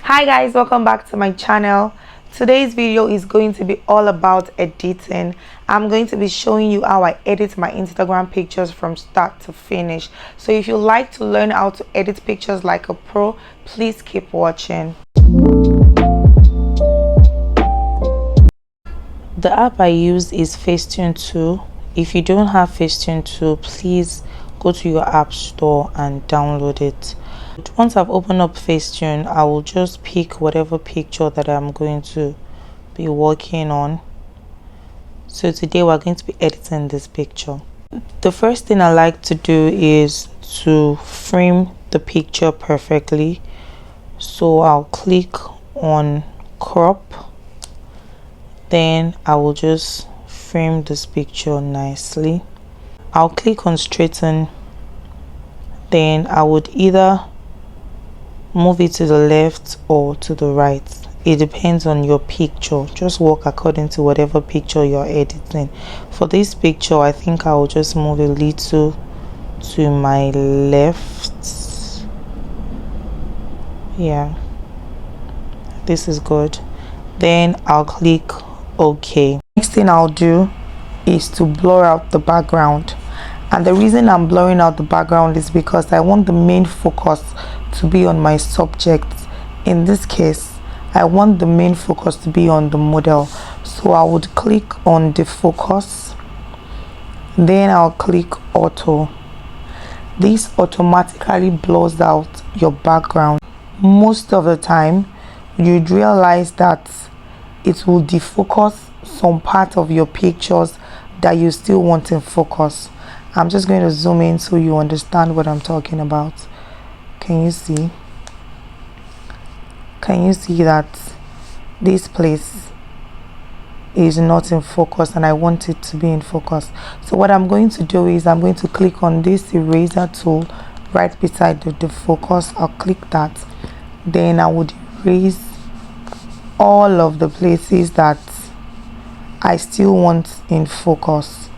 Hi guys, welcome back to my channel. Today's video is going to be all about editing. I'm going to be showing you how I edit my Instagram pictures from start to finish. So if you like to learn how to edit pictures like a pro, please keep watching. The app I use is Facetune 2. If you don't have Facetune 2, please go to your app store and download it. Once I've opened up Facetune, I will just pick whatever picture that I'm going to be working on. So today we're going to be editing this picture. The first thing I like to do is to frame the picture perfectly. So I'll click on crop. Then I will just frame this picture nicely. I'll click on straighten. Then I would either move it to the left or to the right. It depends on your picture. Just work according to whatever picture you're editing. For this picture, I think I will just move a little to my left. Yeah, this is good. Then I'll click OK. Next thing I'll do is to blur out the background. And the reason I'm blurring out the background is because I want the main focus to be on my subject. In this case, I want the main focus to be on the model. So I would click on the focus. Then I'll click auto. This automatically blurs out your background. Most of the time, you'd realize that it will defocus some part of your pictures that you still want in focus. I'm just going to zoom in so you understand what I'm talking about. Can you see? Can you see that this place is not in focus and I want it to be in focus? So what I'm going to do is I'm going to click on this eraser tool right beside the focus. I'll click that. Then I would erase all of the places that I still want in focus.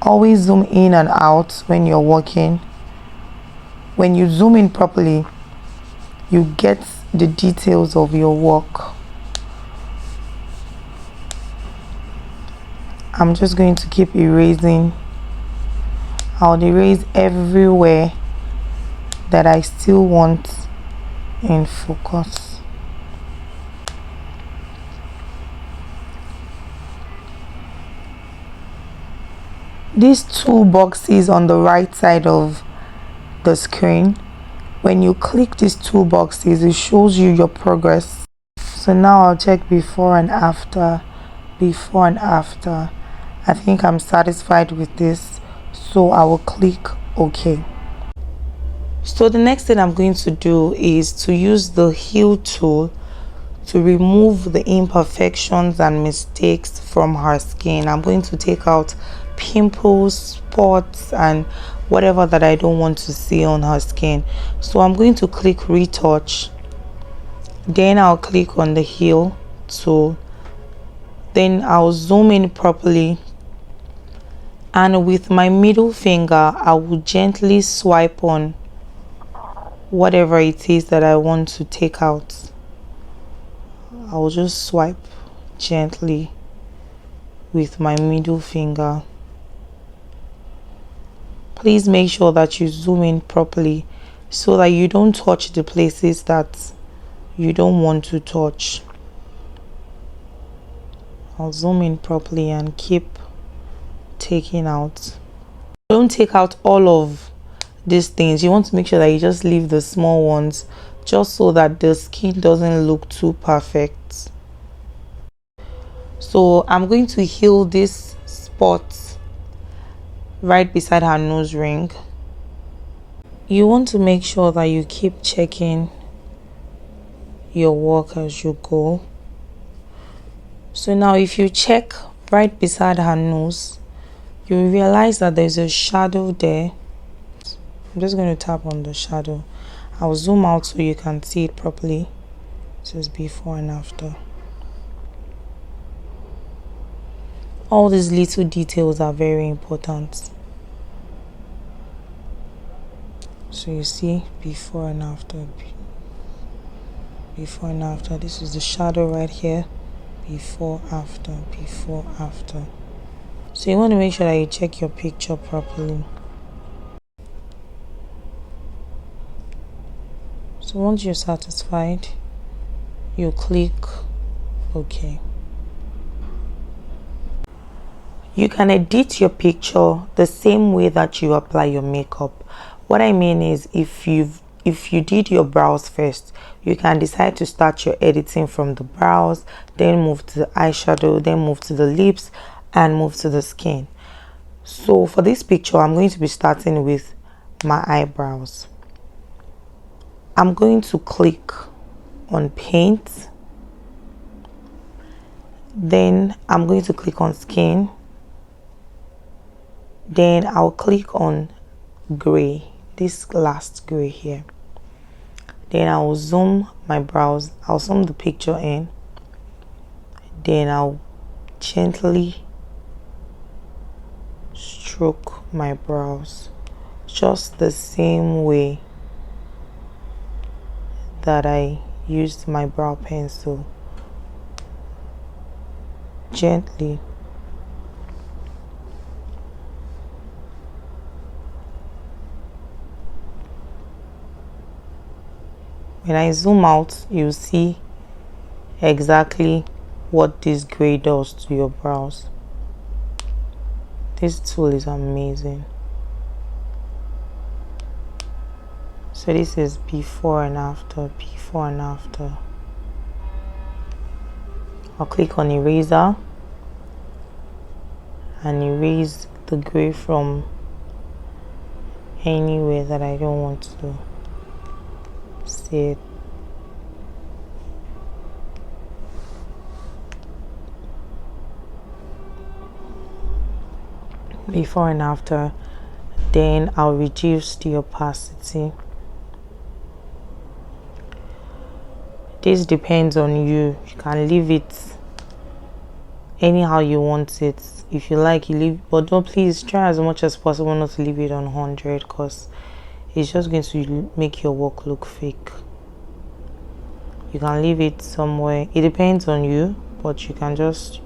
Always zoom in and out when you're working. When you zoom in properly, you get the details of your work. I'm just going to keep erasing. I'll erase everywhere that I still want in focus. These two boxes on the right side of the screen, when you click these two boxes, it shows you your progress. So now I'll check before and after. Before and after. I think I'm satisfied with this, so I will click OK. So the next thing I'm going to do is to use the heal tool to remove the imperfections and mistakes from her skin. I'm going to take out pimples, spots, and whatever that I don't want to see on her skin. So I'm going to click retouch. Then I'll click on the heal tool. Then I'll zoom in properly. And with my middle finger, I will gently swipe on whatever it is that I want to take out. I will just swipe gently with my middle finger. Please make sure that you zoom in properly so that you don't touch the places that you don't want to touch. I'll zoom in properly and keep taking out. Don't take out all of these things. You want to make sure that you just leave the small ones, just so that the skin doesn't look too perfect. So I'm going to heal this spot right beside her nose ring. You want to make sure that you keep checking your work as you go. So now if you check right beside her nose, you realize that there's a shadow there. I'm just going to tap on the shadow. I'll zoom out so you can see it properly. It says before and after. All these little details are very important. So you see before and after. before and after. This is the shadow right here, before, after, before, after. So you want to make sure that you check your picture properly. So once you're satisfied, you click OK. You can edit your picture the same way that you apply your makeup. What I mean is, if you did your brows first, you can decide to start your editing from the brows, then move to the eyeshadow, then move to the lips, and move to the skin. So for this picture, I'm going to be starting with my eyebrows. I'm going to click on paint, then I'm going to click on skin, then I'll click on gray, this last gray here. Then I'll zoom my brows, I'll zoom the picture in, then I'll gently stroke my brows just the same way that I used my brow pencil. Gently. When I zoom out, you'll see exactly what this gray does to your brows. This tool is amazing. So this is before and after, before and after. I'll click on eraser and erase the gray from anywhere that I don't want to see it. Before and after. Then I'll reduce the opacity. This depends on you. You can leave it anyhow you want it. If you like, you leave, but don't, please try as much as possible not to leave it on 100, because it's just going to make your work look fake. You can leave it somewhere. It depends on you, but you can just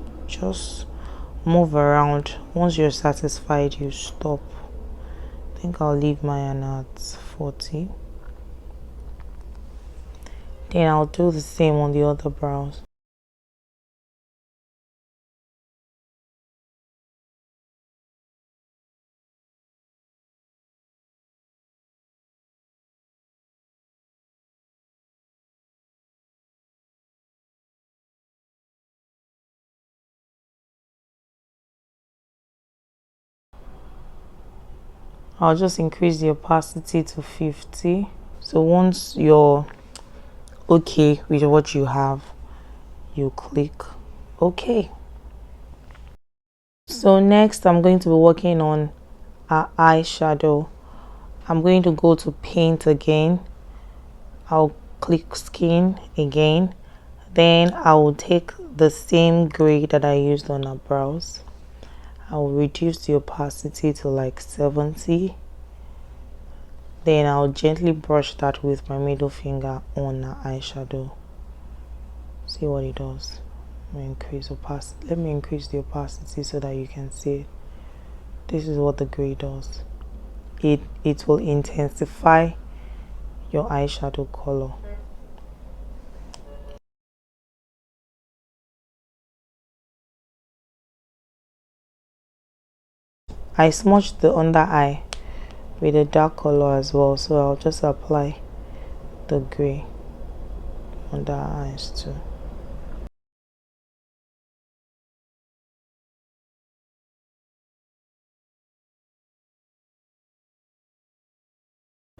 move around. Once you're satisfied, you stop. I think I'll leave mine at 40. Then I'll do the same on the other brows. I'll just increase the opacity to 50. So once you're okay with what you have, you click OK. So next I'm going to be working on our eyeshadow. I'm going to go to paint again. I'll click skin again. Then I will take the same gray that I used on our brows. I will reduce the opacity to like 70. Then I'll gently brush that with my middle finger on the eyeshadow. See what it does. Let me increase the opacity so that you can see it. This is what the gray does. It will intensify your eyeshadow color. I smudged the under eye with a dark color as well, so I'll just apply the gray under our eyes too.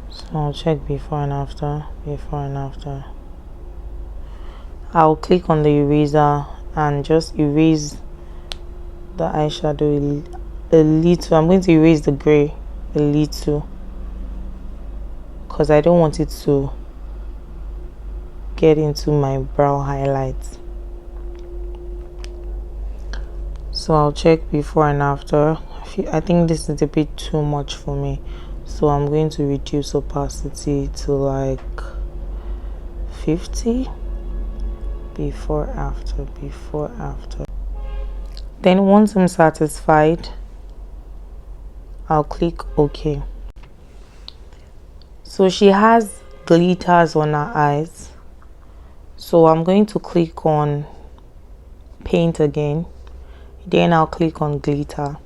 So I'll check before and after, before and after. I'll click on the eraser and just erase the eyeshadow a little. I'm going to erase the gray a little because I don't want it to get into my brow highlights. So I'll check before and after. I think this is a bit too much for me, so I'm going to reduce opacity to like 50. Before, after, before, after. Then once I'm satisfied, I'll click OK. So she has glitters on her eyes, so I'm going to click on paint again, then I'll click on glitter,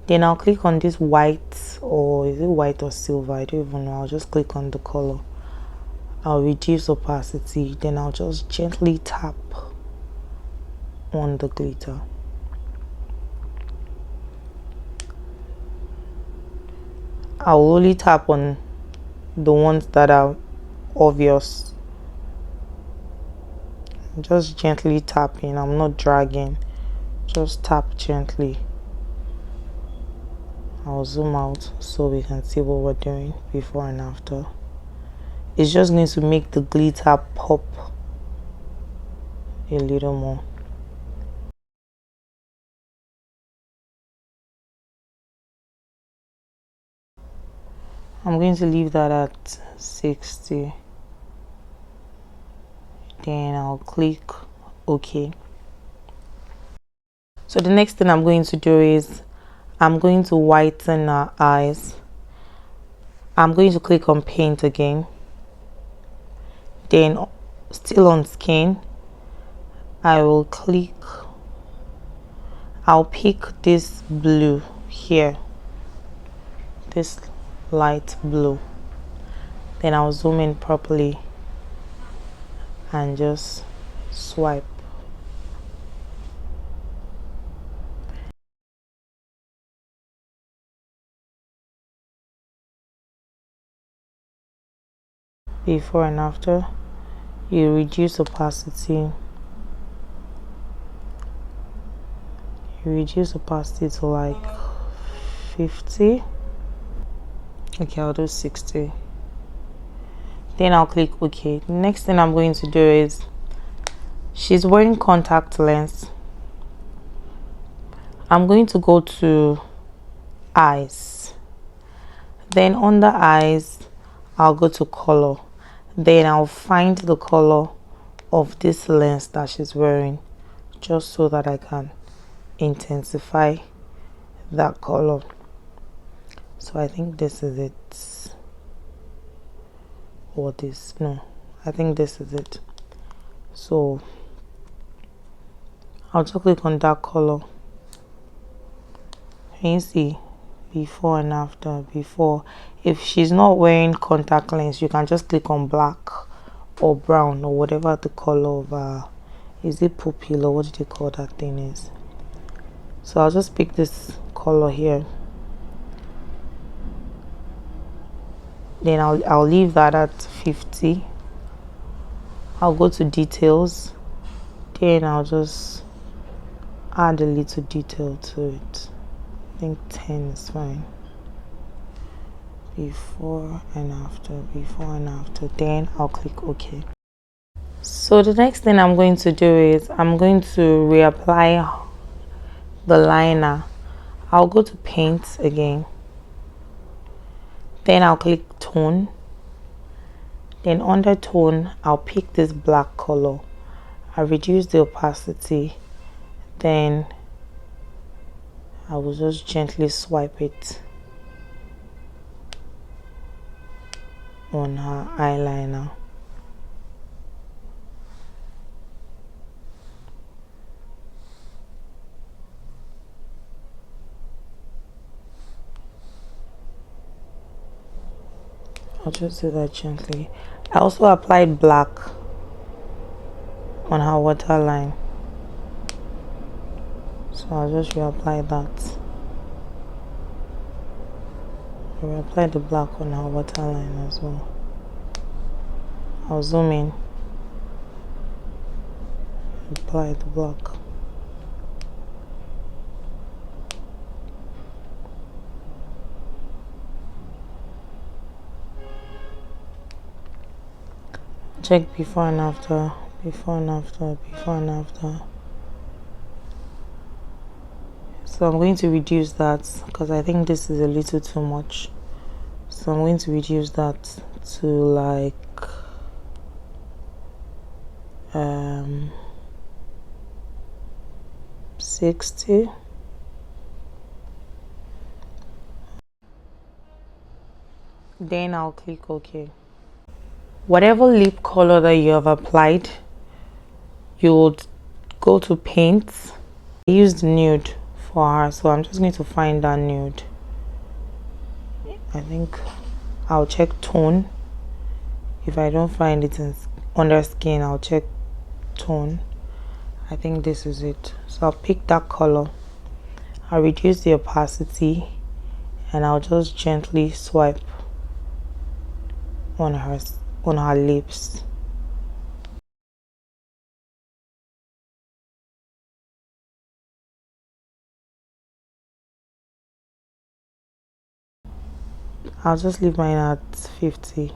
then I'll click on this white, or is it white or silver, I don't even know. I'll just click on the color, I'll reduce opacity, then I'll just gently tap on the glitter. I'll only tap on the ones that are obvious. Just gently tapping, I'm not dragging, just tap gently. I'll zoom out so we can see what we're doing before and after. It's just going to make the glitter pop a little more. I'm going to leave that at 60. Then I'll click OK. So the next thing I'm going to do is I'm going to whiten our eyes. I'm going to click on paint again. Then still on skin, I'll pick this blue here, this light blue. Then I'll zoom in properly and just swipe. Before and after, you reduce opacity. You reduce opacity to like 50. Okay, I'll do 60. Then I'll click OK. The next thing I'm going to do is, she's wearing contact lens. I'm going to go to eyes. Then under eyes, I'll go to color. Then I'll find the color of this lens that she's wearing, just so that I can intensify that color. So I think this is it, or this, no, I think this is it. So I'll just click on that color. Can you see before and after? Before, if she's not wearing contact lens, you can just click on black or brown or whatever the color of is it pupil or what do they call that thing is. So I'll just pick this color here. Then I'll leave that at 50. I'll go to details. Then I'll just add a little detail to it. I think 10 is fine. Before and after, before and after. Then I'll click OK. So the next thing I'm going to do is I'm going to reapply the liner. I'll go to paint again. Then I'll click tone. Then under tone, I'll pick this black color. I'll reduce the opacity. Then I will just gently swipe it on her eyeliner. I'll just do that gently. I also applied black on her waterline, so I'll just reapply that. I'll reapply the black on her waterline as well. I'll zoom in, apply the black. Check before and after, before and after, before and after. So I'm going to reduce that because I think this is a little too much. So I'm going to reduce that to like 60. Then I'll click OK. Whatever lip color that you have applied, you would go to paint. I used nude for her, so I'm just going to find that nude. I think I'll check tone. If I don't find it under skin, I'll check tone. I think this is it. So I'll pick that color. I'll reduce the opacity and I'll just gently swipe on her lips. I'll just leave mine at 50.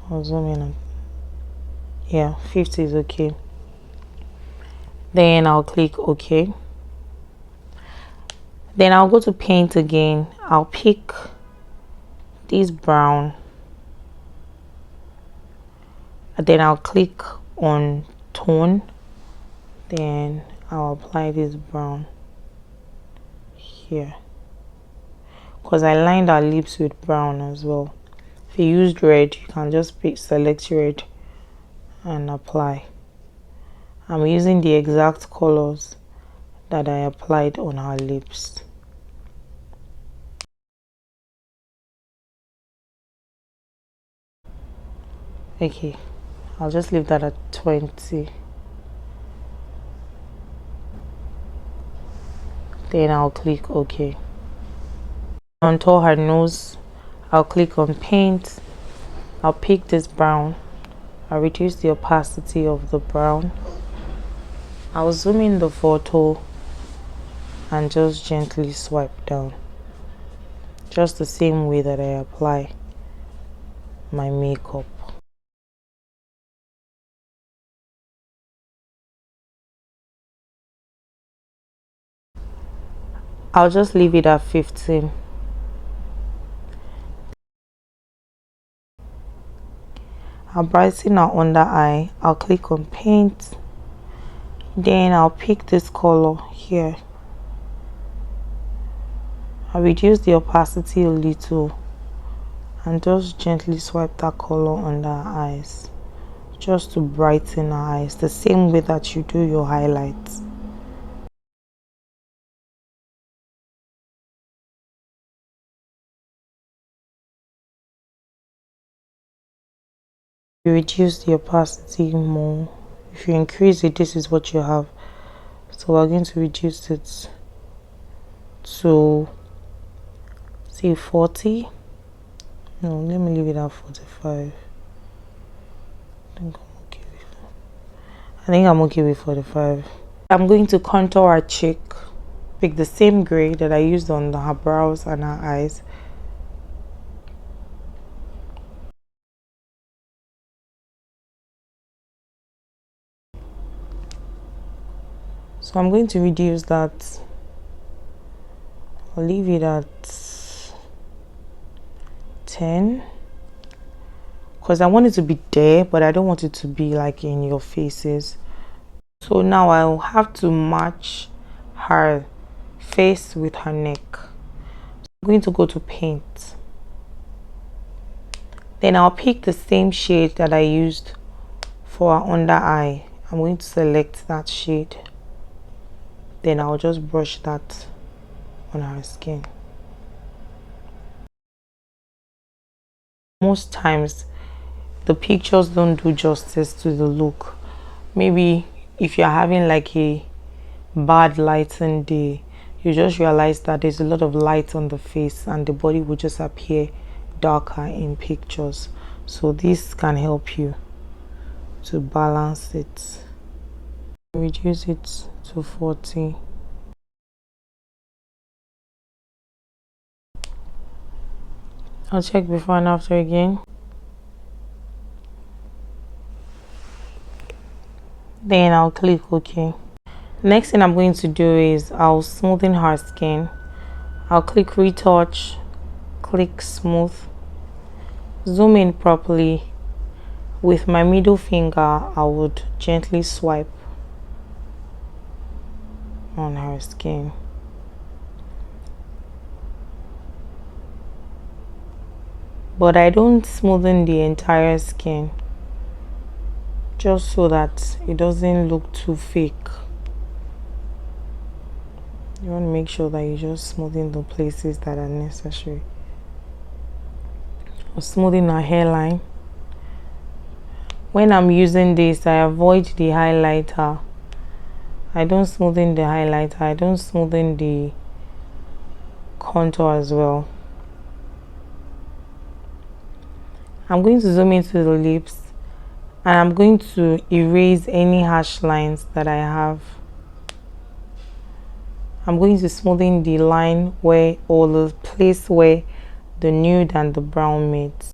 I'll zoom in. Yeah, 50 is okay. Then I'll click OK. Then I'll go to paint again. I'll pick this brown. And then I'll click on tone. Then I'll apply this brown here. Because I lined our lips with brown as well. If you used red, you can just select red and apply. I'm using the exact colors that I applied on her lips. Okay, I'll just leave that at 20. Then I'll click OK. Onto her nose, I'll click on paint. I'll pick this brown. I'll reduce the opacity of the brown. I'll zoom in the photo and just gently swipe down. Just the same way that I apply my makeup. I'll just leave it at 15. I'll brighten our under eye. I'll click on paint. Then I'll pick this color here. I'll reduce the opacity a little and just gently swipe that color under our eyes, just to brighten our eyes, the same way that you do your highlights. You reduce the opacity more. If you increase it, this is what you have. So we're going to reduce it to say 40. No, let me leave it at 45. I think I'm okay with 45. I'm going to contour our cheek. Pick the same gray that I used on her brows and her eyes. So I'm going to reduce that. I'll leave it at 10. Because I want it to be there, but I don't want it to be like in your faces. So now I'll have to match her face with her neck. I'm going to go to paint. Then I'll pick the same shade that I used for her under eye. I'm going to select that shade. Then I'll just brush that on her skin. Most times the pictures don't do justice to the look. Maybe if you're having like a bad lighting day, you just realize that there's a lot of light on the face and the body will just appear darker in pictures. So this can help you to balance it. Reduce it to 40. I'll check before and after again. Then I'll click OK. Next thing I'm going to do is I'll smoothen her skin. I'll click retouch, click smooth. zoom in properly. With my middle finger, I would gently swipe on her skin. But I don't smoothen the entire skin, just so that it doesn't look too fake. You want to make sure that you just smoothen the places that are necessary. Or smoothing her hairline. When I'm using this, I avoid the highlighter. I don't smoothen the highlighter. I don't smoothen the contour as well. I'm going to zoom into the lips, and I'm going to erase any harsh lines that I have. I'm going to smoothen the line where, or the place where the nude and the brown meet.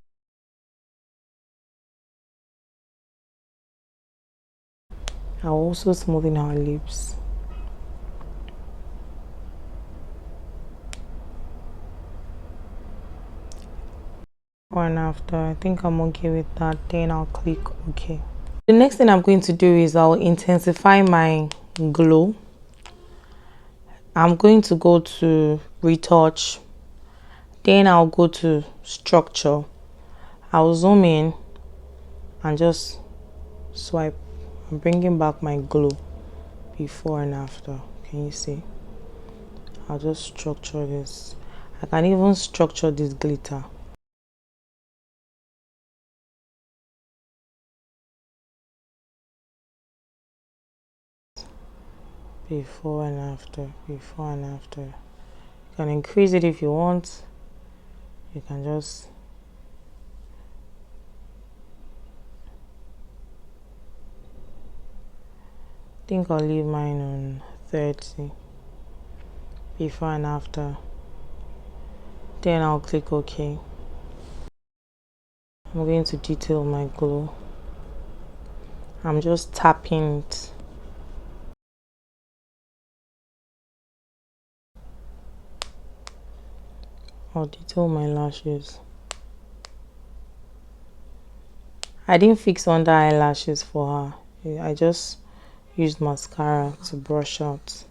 I'll also smoothen her lips. Before and after, I think I'm okay with that. Then I'll click OK. The next thing I'm going to do is I'll intensify my glow. I'm going to go to retouch. Then I'll go to structure. I'll zoom in and just swipe. I'm bringing back my glow before and after. Can you see? I'll just structure this. I can even structure this glitter. Before and after, before and after. You can increase it if you want. You can just think I'll leave mine on 30. Before and after. Then I'll click OK. I'm going to detail my glow. I'm just tapping it. I'll detail my lashes. I didn't fix under eyelashes for her. I just used mascara to brush out.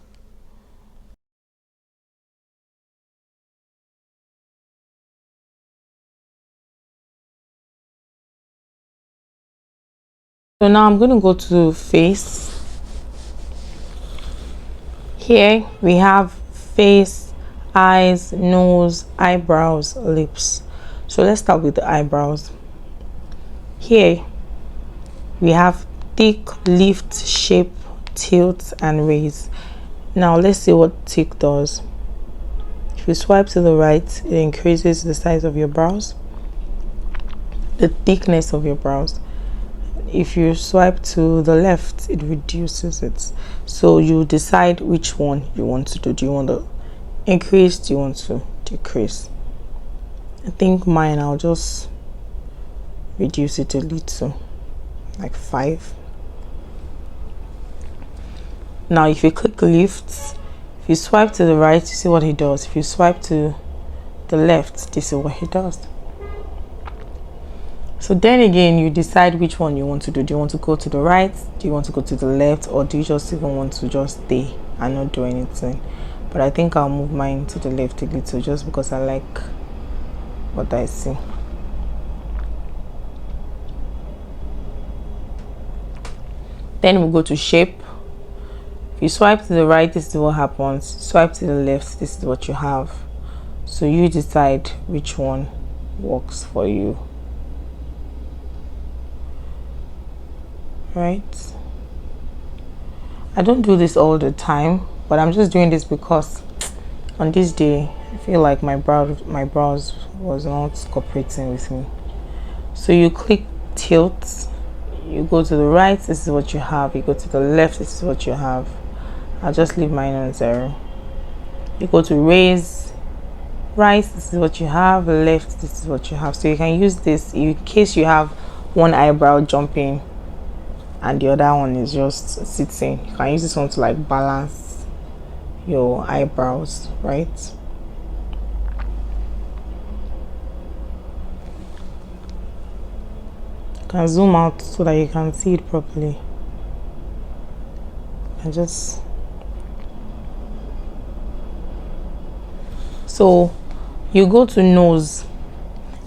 So now I'm going to go to face. Here we have face, eyes, nose, eyebrows, lips. So let's start with the eyebrows. Here we have thick, lift, shape, tilt, and raise. Now let's see what thick does. If you swipe to the right, it increases the size of your brows, the thickness of your brows. If you swipe to the left, it reduces it. So you decide which one you want to do. Do you want to increase? Do you want to decrease? I think mine, I'll just reduce it a little, like 5. Now if you click lift, if you swipe to the right, you see what he does. If you swipe to the left, this is what he does. So then again, you decide which one you want to do. Do you want to go to the right? Do you want to go to the left? Or do you just even want to just stay and not do anything? But I think I'll move mine to the left a little, just because I like what I see. Then we'll go to shape. If you swipe to the right, this is what happens. Swipe to the left, this is what you have. So you decide which one works for you. Right? I don't do this all the time, but I'm just doing this because on this day I feel like my brows was not cooperating with me. So you click tilt, you go to the right, this is what you have. You go to the left, this is what you have. I'll just leave mine on 0. You go to raise, right, this is what you have. Left, this is what you have. So you can use this in case you have one eyebrow jumping and the other one is just sitting. You can use this one to like balance your eyebrows, right? can zoom out so that you can see it properly. And just so you go to nose.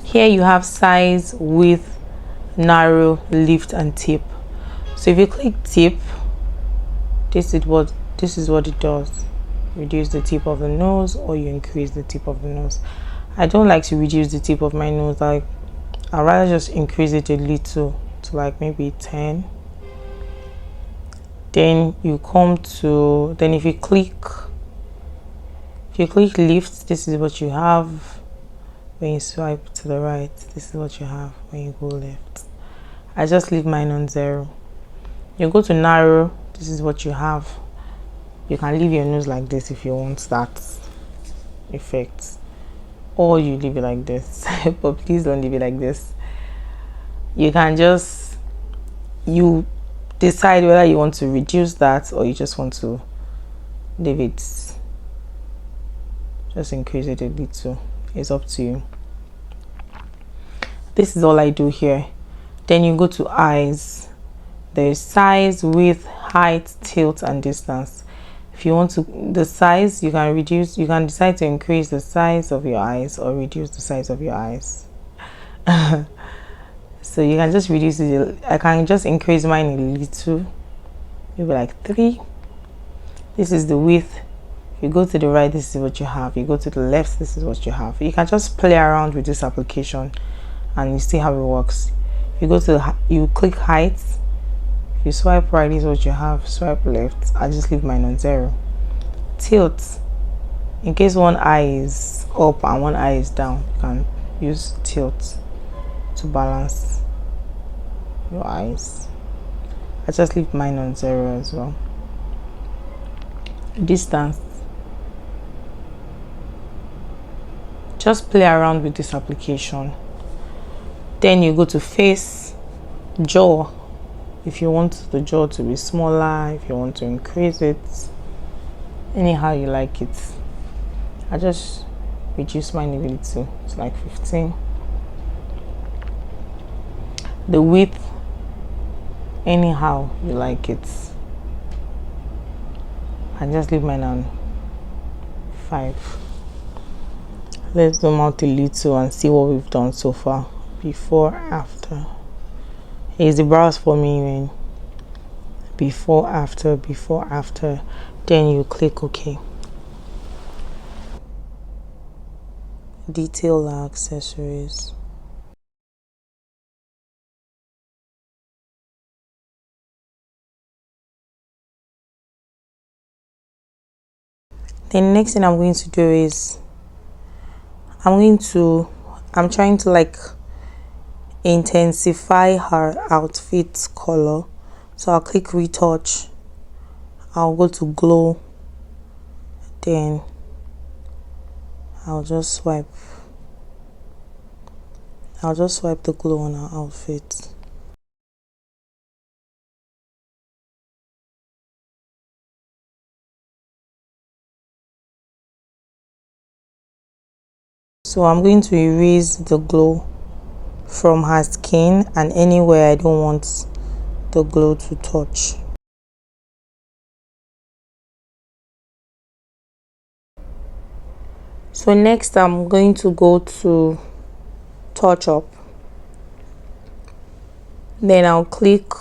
Here you have size, width, narrow, lift, and tip. So if you click tip, this is what it does. Reduce the tip of the nose, or you increase the tip of the nose. I don't like to reduce the tip of my nose. Like, I'd rather just increase it a little to like maybe 10. Then you come to, then if you click lift, this is what you have. When you swipe to the right, this is what you have when you go left. I just leave mine on 0. You go to narrow, this is what you have. You can leave your nose like this if you want that effect, or you leave it like this. But please don't leave it like this. You can just, you decide whether you want to reduce that or you just want to leave it, just increase it a little. It's up to you. This is all I do here. Then you go to eyes. There's size, width, height, tilt, and distance. If you want to, the size, you can reduce, you can decide to increase the size of your eyes or reduce the size of your eyes. So you can just reduce it. I can just increase mine a little, maybe like 3. This is the width. If you go to the right, this is what you have. You go to the left, this is what you have. You can just play around with this application and you see how it works. You go to, you click height. If you swipe right, this is what you have. Swipe left. I just leave mine on 0. Tilt. In case one eye is up and one eye is down, you can use tilt to balance your eyes. I just leave mine on 0 as well. Distance. Just play around with this application. Then you go to face, jaw. If you want the jaw to be smaller, if you want to increase it, anyhow you like it. I just reduce mine a little. It's like 15. The width, anyhow you like it. I just leave mine on 5. Let's zoom out a little and see what we've done so far. Before, after. Here's the brows for me, man. Before, after, before, after. Then you click OK. Detail our accessories. The next thing I'm going to do is I'm trying to like intensify her outfit color. So I'll click retouch. I'll go to glow. Then I'll just swipe the glow on her outfit. So I'm going to erase the glow from her skin and anywhere I don't want the glow to touch. So next I'm going to go to touch up. Then I'll click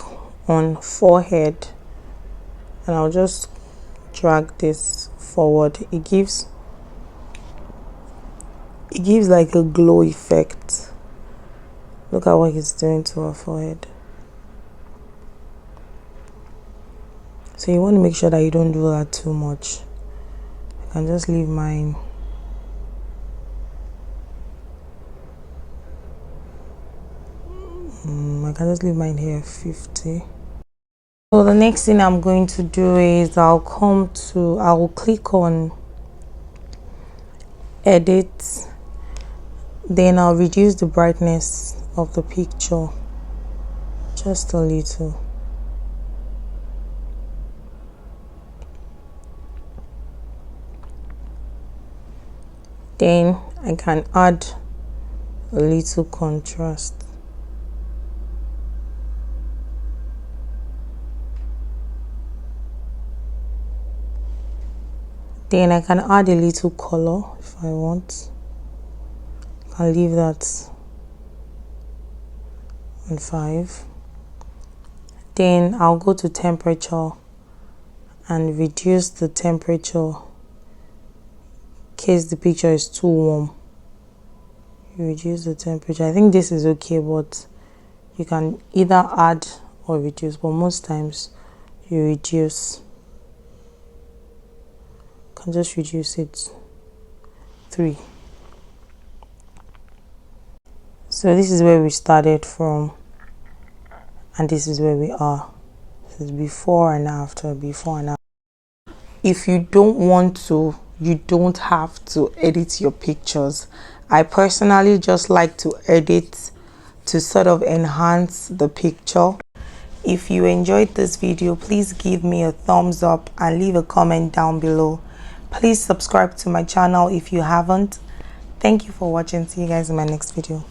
on forehead and I'll just drag this forward. It gives like a glow effect. Look at what it's doing to her forehead. So you want to make sure that you don't do that too much. I can just leave mine. I can just leave mine here 50. So the next thing I'm going to do is I will click on edit. Then I'll reduce the brightness of the picture just a little. Then I can add a little contrast. Then I can add a little color if I want. I'll leave that on 5. Then I'll go to temperature and reduce the temperature in case the picture is too warm. You reduce the temperature. I think this is okay, but you can either add or reduce, but most times you reduce. You can just reduce it 3. So this is where we started from, and this is where we are. This is before and after, before and after. If you don't want to, you don't have to edit your pictures. I personally just like to edit to sort of enhance the picture. If you enjoyed this video, please give me a thumbs up and leave a comment down below. Please subscribe to my channel if you haven't. Thank you for watching. See you guys in my next video.